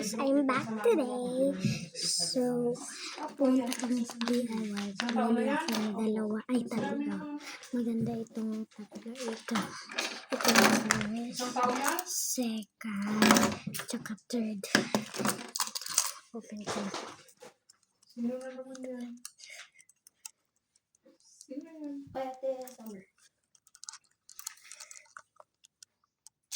guys, I'm back today. So, punta kami sa DIY. Bumili ako ng dalawa, ay tatlo. Maganda itong tatlo. Ito yung first, second, tsaka third. Open ko. Sino na naman yan? Sino yan? Ate Summer.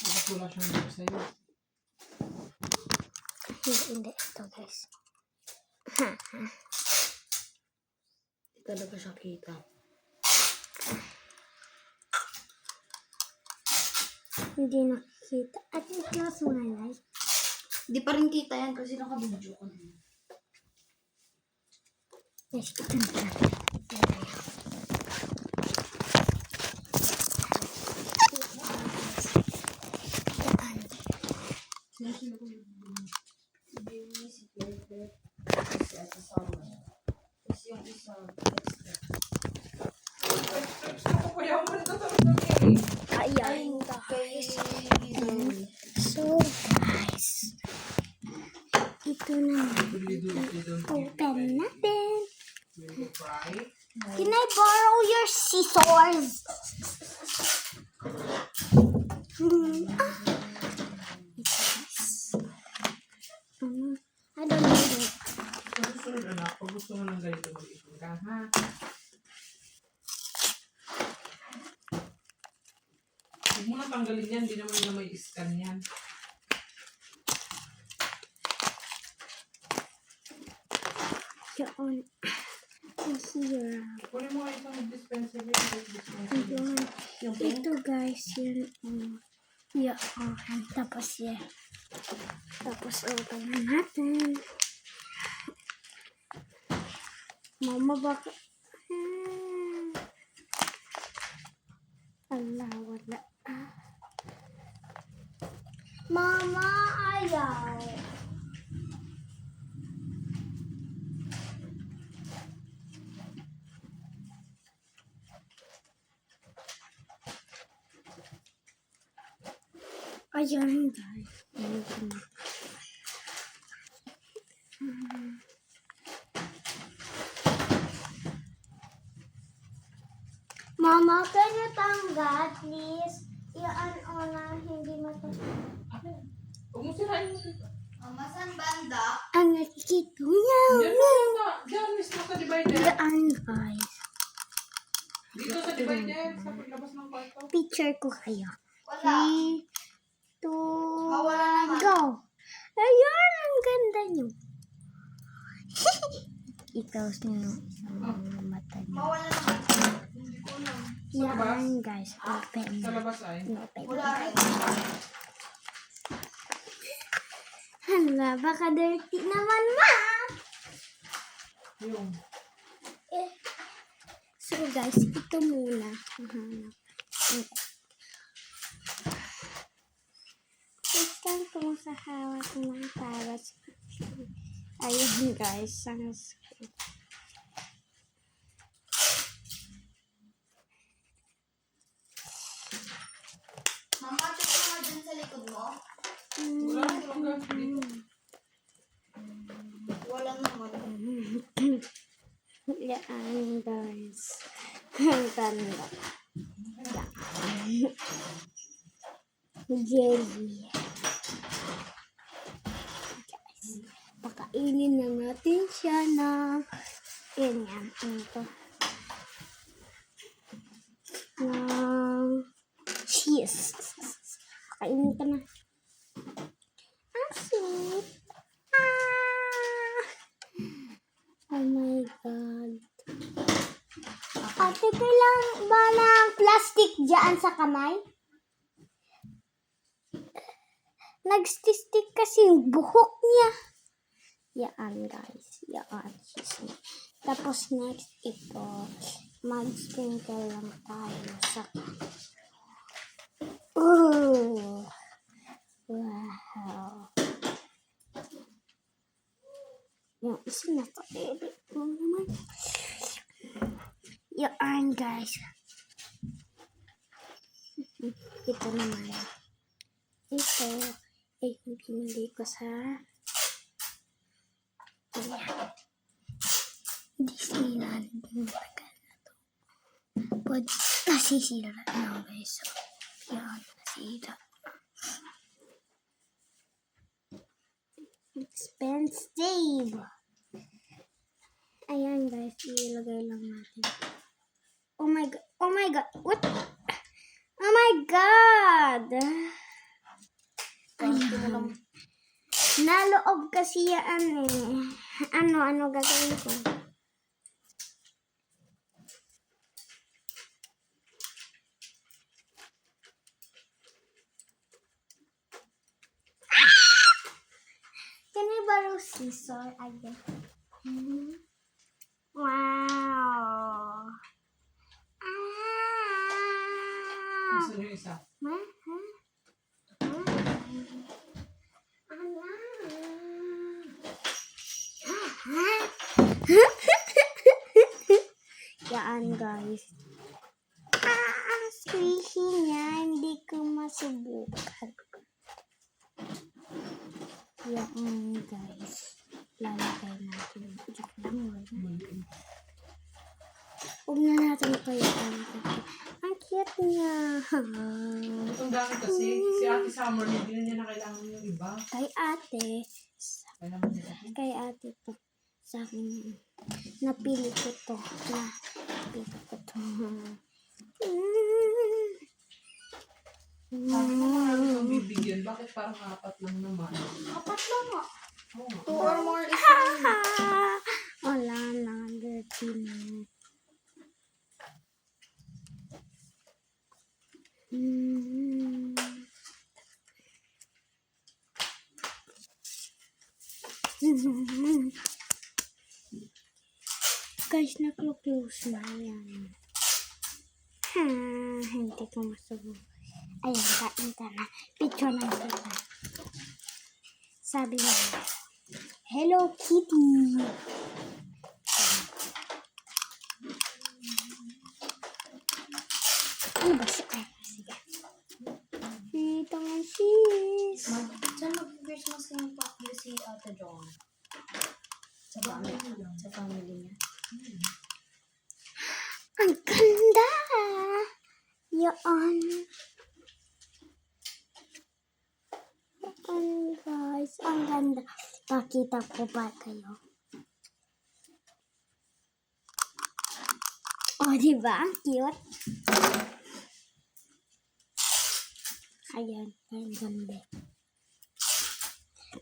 Bakit wala siyang joke sa'yo? Hindi. Ito guys. Hindi talaga siya kita. Hindi nakikita. At i-close mo nga like. Hindi pa rin kita yan kasi naka-video ko. Yes, ito na. Sino ko yun? Si Peter. Si Ate Summer. Tapos yung isa. Ako kaya mo na tatawag Ayan guys. So guys, ito naman. Open natin. Can I borrow your scissors? I don't need it. Sa susunod anak, pag gusto mo ng ganito mag-ipon ka, ha? Huwag mo na tanggalin yan, hindi naman na may scan yan. Yun. Here. Kunin mo nga itong dispenser. Yun. Ito guys, yun. Yeah, tapos yeah. Tapos open na natin. Mama, baka... Allah, wala. Mama, ayaw. Ayan, guys. Mama, can you tanggal, please? Iyan o na, hindi matanggal. Huwag mo sirain mo dito. Mama, saan banda? Ang nakikita niya. Diyan, mismo sa divider. Iyan, guys. Dito sa divider, sa paglabas ng kwarto. Picture ko kayo. Wala. 3, 2, Wala naman. go. Ayan, ang ganda niyo. Ikaw niyo ang mata niyo. Mawala naman. Hindi ko alam. Sa labas? Yan, guys. Open. Sa labas ay. Open. Wala rin. Hala, baka dirty naman, ma. Yung. So, guys, ito muna. Ito kung sa hawak ng para sa... Ayun, guys. Sunscreen. Mama, check mo nga dyan sa likod mo. Walang dito. Wala naman. Yan, guys. Ang ganda. Jelly. Guys, pakainin na natin siya na ganyan. Ito. Cheese. Pakainin ka na. Ang sweet. Oh my God. Ate, kailangan ba ng plastic dyan sa kamay? Nag-stick kasi yung buhok niya. Yan, guys. Yan. Tapos next, ito. Mag-sprinkle lang tayo sa... Ooh! Wow! Yung isa na pa-edit mo naman. Yan, guys. Ito naman. Ito ay yung pinili ko sa Ayan. Disneyland. Yung tagal na to. But, nasisira na guys. So, yan, nasira. Expensive. Ayan guys, ilagay lang natin. Oh my god. Oh my god. What? Oh my god. Ayan. Naloob kasi yan eh. Ano gagawin ko? Can we borrow scissor again? Wow. Gusto niyo isa? Yan guys. Squishy niya. Hindi ko masubukan. Yan guys. Lalagay natin. Huwag na natin kayo. Ang cute niya. Itong gamit kasi, si Ate Summer, hindi na niya na kailangan yung iba. Kay ate. Kailangan niya ito. Kay ate to. Sa akin. Napili ko to. Napili ko to. Sabi mo nga itong bibigyan, bakit parang 4 lang naman? 4 lang nga. Oo nga. 2 or more is fine. Wala na. Dirty na. Guys, naklo-close na yan. Hindi ko masubukan. Ayan, kain ka na. Picture na kita. Sabi niya, Hello Kitty. Ano ba siya? Ay, sige. Dito nga sis. Saan mag-Christmas yung pakli si Ate John? Sa family niya. Ang ganda! Yan. Yan guys, ang ganda. Pakita ko ba kayo? Oh, diba? Ang cute. Ayan, ang ganda.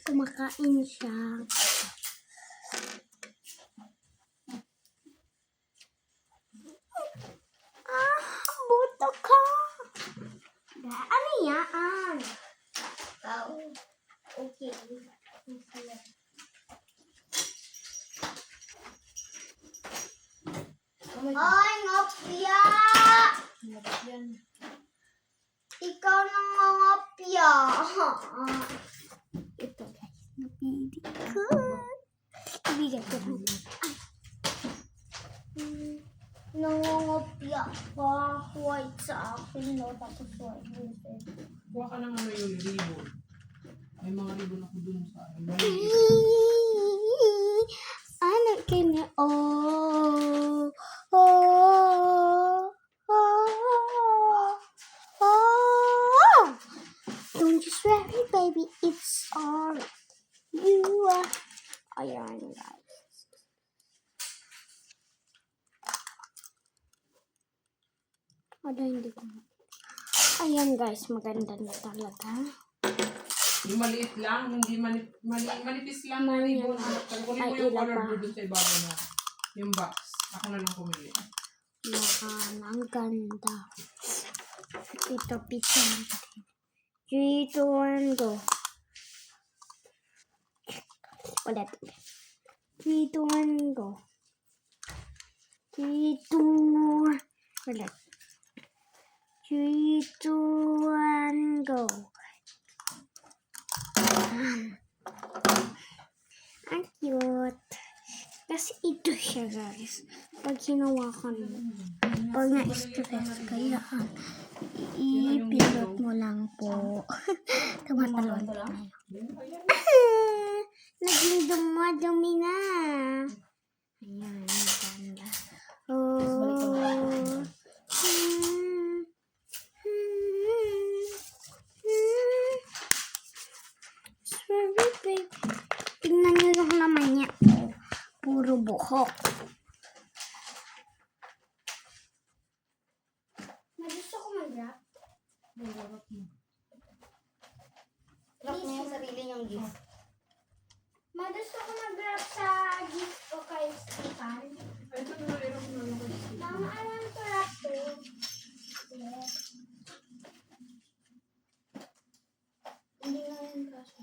Kumakain siya. Buto ka. Ano yan? Tao. Okay. Ay, ngopya! Yan. Ikaw nang ngopya. Ito guys, napili ko. Ibigay ko lang. Nangongopya ka. White sa akin, no? Tapos white din sa'yo. Kuha ka ng yung ribbon. May mga ribbon ako dun sa akin. Ano kanya? Oh. Oh. Oh. Oh. Don't just worry, baby. It's alright. You are. Ayan, guys. Ada hindi ko. Ayan, guys. Maganda na talaga. Yung maliit lang, hindi manipis lang na ribbon. Kunin mo yung color blue dun sa ibabaw na. Yung box. Ako na lang pumili. Mahan, ang ganda. Ito, picture. 3, 2, 1, go. Ulit. 3, 2, 1, go. 3, 2, ulit. 3, 2, 1, go. Ang cute. Kasi ito siya, guys. Pag hinawakan mo, pag na-stress ka yan, ipindot mo lang po. Tumatalon. Naging dumadumi na. Ayan, ganda. Oh. Sorry, babe. Tingnan niyo yung laman niya. Puro buhok. Gusto ko mag-rap. Lock mo yung sarili niyong gift. Gusto ko mag-rap sa gift ko kay Stefan. Ay, ito na, hirap na lang kasi. Mama, I want to rap too. Yeah. Hindi nga yun kasi.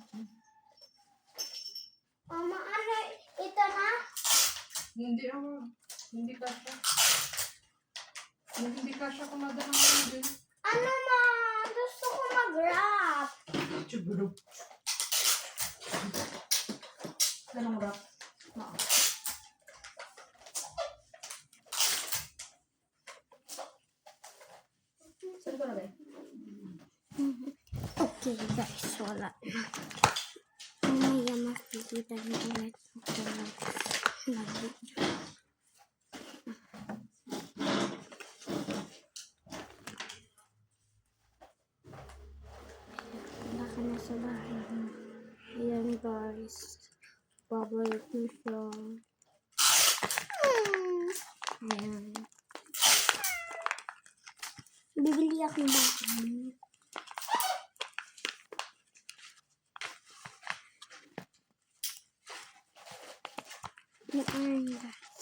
Mama, ano? Ito na? Hindi ako. Hindi kasha. Hindi kasha kung madala ko din. Ano ma? Gusto ko mag-rap. Siguro. Ganong rock. Saan ko lagay? Okay guys, wala na. Mamaya makikita niyo ulit ako nag-video. Wala ka na sa bahay mo. Ayan guys. Babalik na siya. Ayan. Bibili ako ng bahay. Ayan guys.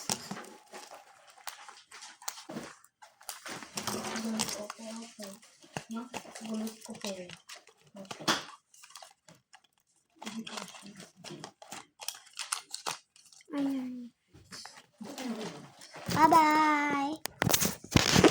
Gulot ko po ako. No? Gulot ko po. Ayan. Bye-bye.